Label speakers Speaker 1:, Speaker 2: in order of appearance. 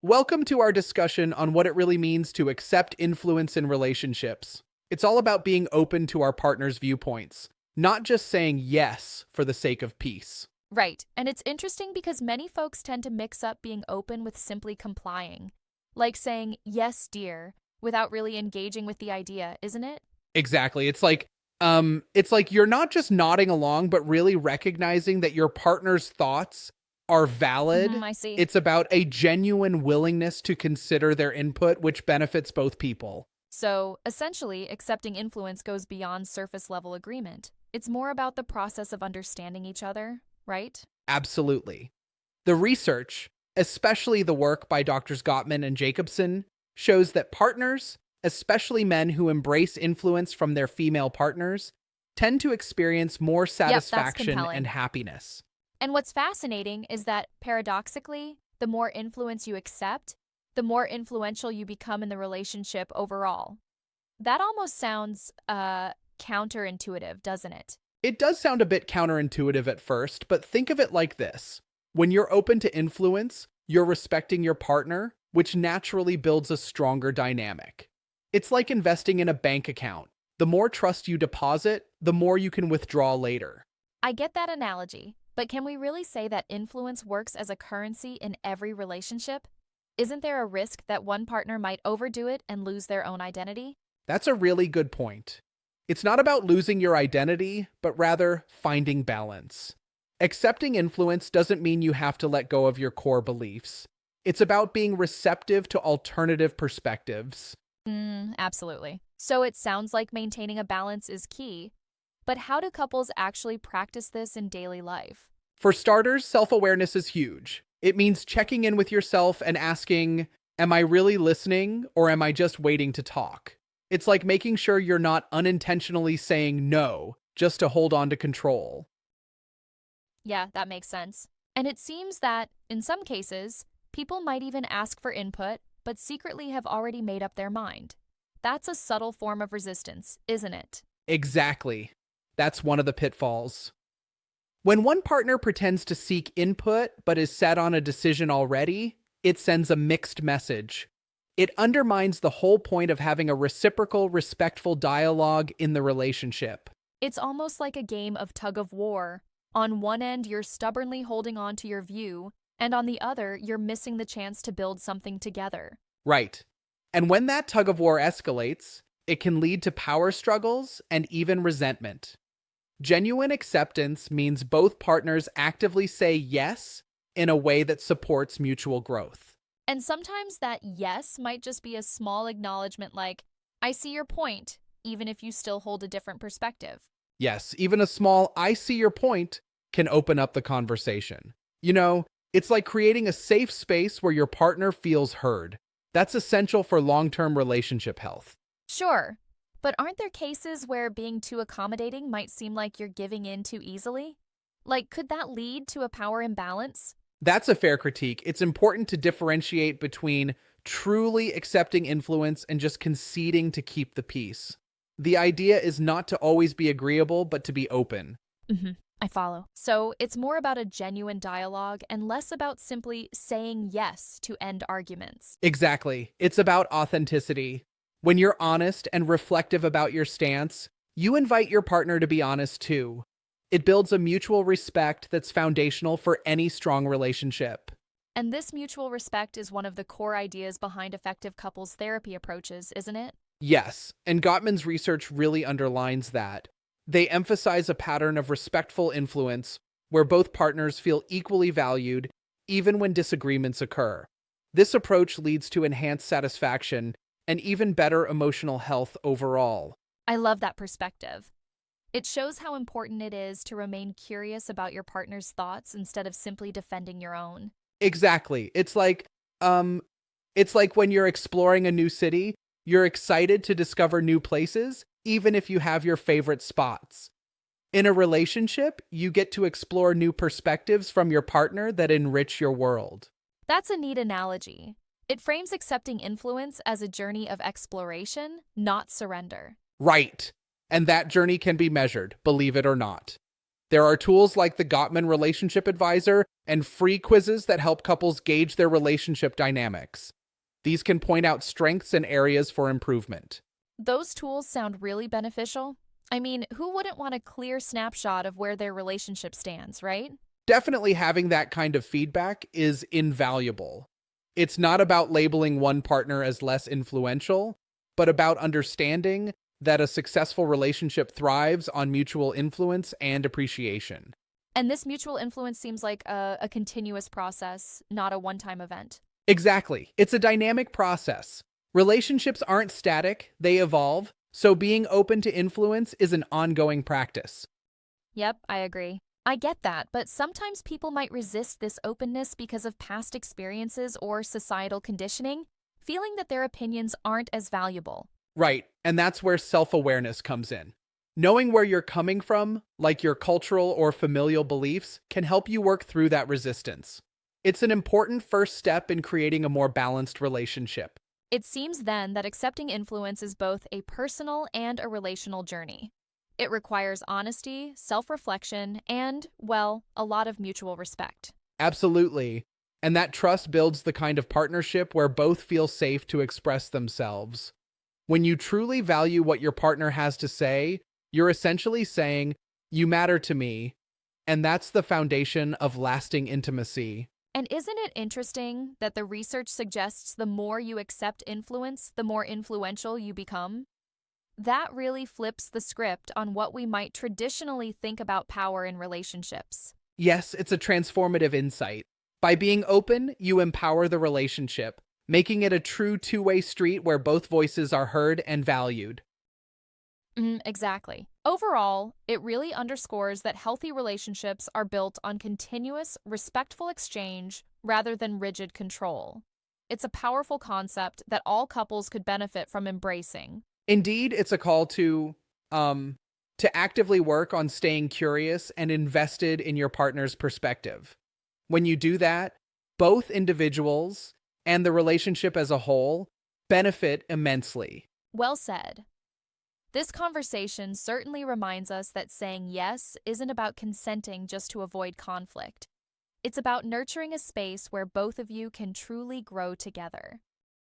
Speaker 1: Welcome to our discussion on what it really means to accept influence in relationships. It's all about being open to our partner's viewpoints, not just saying yes for the sake of peace.
Speaker 2: Right, and it's interesting because many folks tend to mix up being open with simply complying, like saying, yes, dear, without really engaging with the idea, isn't it?
Speaker 1: Exactly. It's like you're not just nodding along, but really recognizing that your partner's thoughts are valid.
Speaker 2: I see.
Speaker 1: It's about a genuine willingness to consider their input, which benefits both people.
Speaker 2: So, essentially, accepting influence goes beyond surface level agreement. It's more about the process of understanding each other, right?
Speaker 1: Absolutely. The research, especially the work by Doctors Gottman and Jacobson, shows that partners, especially men who embrace influence from their female partners, tend to experience more
Speaker 2: Yep, that's
Speaker 1: satisfaction and
Speaker 2: compelling.
Speaker 1: happiness.
Speaker 2: And what's fascinating is that, paradoxically, the more influence you accept, the more influential you become in the relationship overall. That almost sounds, counterintuitive, doesn't it?
Speaker 1: It does sound a bit counterintuitive at first, but think of it like this. When you're open to influence, you're respecting your partner, which naturally builds a stronger dynamic. It's like investing in a bank account. The more trust you deposit, the more you can withdraw later.
Speaker 2: I get that analogy, but can we really say that influence works as a currency in every relationship? Isn't there a risk that one partner might overdo it and lose their own identity?
Speaker 1: That's a really good point. It's not about losing your identity, but rather finding balance. Accepting influence doesn't mean you have to let go of your core beliefs. It's about being receptive to alternative perspectives.
Speaker 2: Absolutely. So it sounds like maintaining a balance is key, but how do couples actually practice this in daily life?
Speaker 1: For starters, self awareness is huge. It means checking in with yourself and asking, am I really listening or am I just waiting to talk? It's like making sure you're not unintentionally saying no just to hold on to control.
Speaker 2: Yeah, that makes sense. And it seems that, in some cases, people might even ask for input, but secretly have already made up their mind. That's a subtle form of resistance, isn't it?
Speaker 1: Exactly. That's one of the pitfalls. When one partner pretends to seek input but is set on a decision already, it sends a mixed message. It undermines the whole point of having a reciprocal, respectful dialogue in the relationship.
Speaker 2: It's almost like a game of tug of war. On one end, you're stubbornly holding on to your view, and on the other, you're missing the chance to build something together.
Speaker 1: Right. And when that tug of war escalates, it can lead to power struggles and even resentment. Genuine acceptance means both partners actively say yes in a way that supports mutual growth.
Speaker 2: And sometimes that yes might just be a small acknowledgement like, I see your point, even if you still hold a different perspective.
Speaker 1: Yes, even a small I see your point can open up the conversation. It's like creating a safe space where your partner feels heard. That's essential for long term relationship health.
Speaker 2: Sure, but aren't there cases where being too accommodating might seem like you're giving in too easily? Like, could that lead to a power imbalance?
Speaker 1: That's a fair critique. It's important to differentiate between truly accepting influence and just conceding to keep the peace. The idea is not to always be agreeable, but to be open.
Speaker 2: I follow. So it's more about a genuine dialogue and less about simply saying yes to end arguments.
Speaker 1: Exactly. It's about authenticity. When you're honest and reflective about your stance, you invite your partner to be honest too. It builds a mutual respect that's foundational for any strong relationship.
Speaker 2: And this mutual respect is one of the core ideas behind effective couples therapy approaches, isn't it?
Speaker 1: Yes, and Gottman's research really underlines that. They emphasize a pattern of respectful influence where both partners feel equally valued, even when disagreements occur. This approach leads to enhanced satisfaction and even better emotional health overall.
Speaker 2: I love that perspective. It shows how important it is to remain curious about your partner's thoughts instead of simply defending your own.
Speaker 1: Exactly. It's like when you're exploring a new city, you're excited to discover new places, even if you have your favorite spots. In a relationship, you get to explore new perspectives from your partner that enrich your world.
Speaker 2: That's a neat analogy. It frames accepting influence as a journey of exploration, not surrender.
Speaker 1: Right. And that journey can be measured, believe it or not. There are tools like the Gottman Relationship Advisor and free quizzes that help couples gauge their relationship dynamics. These can point out strengths and areas for improvement.
Speaker 2: Those tools sound really beneficial. I mean, who wouldn't want a clear snapshot of where their relationship stands, right?
Speaker 1: Definitely having that kind of feedback is invaluable. It's not about labeling one partner as less influential, but about understanding that a successful relationship thrives on mutual influence and appreciation.
Speaker 2: And this mutual influence seems like a continuous process, not a one-time event.
Speaker 1: Exactly. It's a dynamic process. Relationships aren't static, they evolve, so being open to influence is an ongoing practice.
Speaker 2: Yep, I agree. I get that, but sometimes people might resist this openness because of past experiences or societal conditioning, feeling that their opinions aren't as valuable.
Speaker 1: Right, and that's where self-awareness comes in. Knowing where you're coming from, like your cultural or familial beliefs, can help you work through that resistance. It's an important first step in creating a more balanced relationship.
Speaker 2: It seems then that accepting influence is both a personal and a relational journey. It requires honesty, self-reflection, and, well, a lot of mutual respect.
Speaker 1: Absolutely. And that trust builds the kind of partnership where both feel safe to express themselves. When you truly value what your partner has to say, you're essentially saying, "You matter to me," and that's the foundation of lasting intimacy.
Speaker 2: And isn't it interesting that the research suggests the more you accept influence, the more influential you become? That really flips the script on what we might traditionally think about power in relationships.
Speaker 1: Yes, it's a transformative insight. By being open, you empower the relationship, making it a true two-way street where both voices are heard and valued.
Speaker 2: Exactly. Overall, it really underscores that healthy relationships are built on continuous, respectful exchange rather than rigid control. It's a powerful concept that all couples could benefit from embracing.
Speaker 1: Indeed, it's a call to actively work on staying curious and invested in your partner's perspective. When you do that, both individuals and the relationship as a whole benefit immensely.
Speaker 2: Well said. This conversation certainly reminds us that saying yes isn't about consenting just to avoid conflict. It's about nurturing a space where both of you can truly grow together.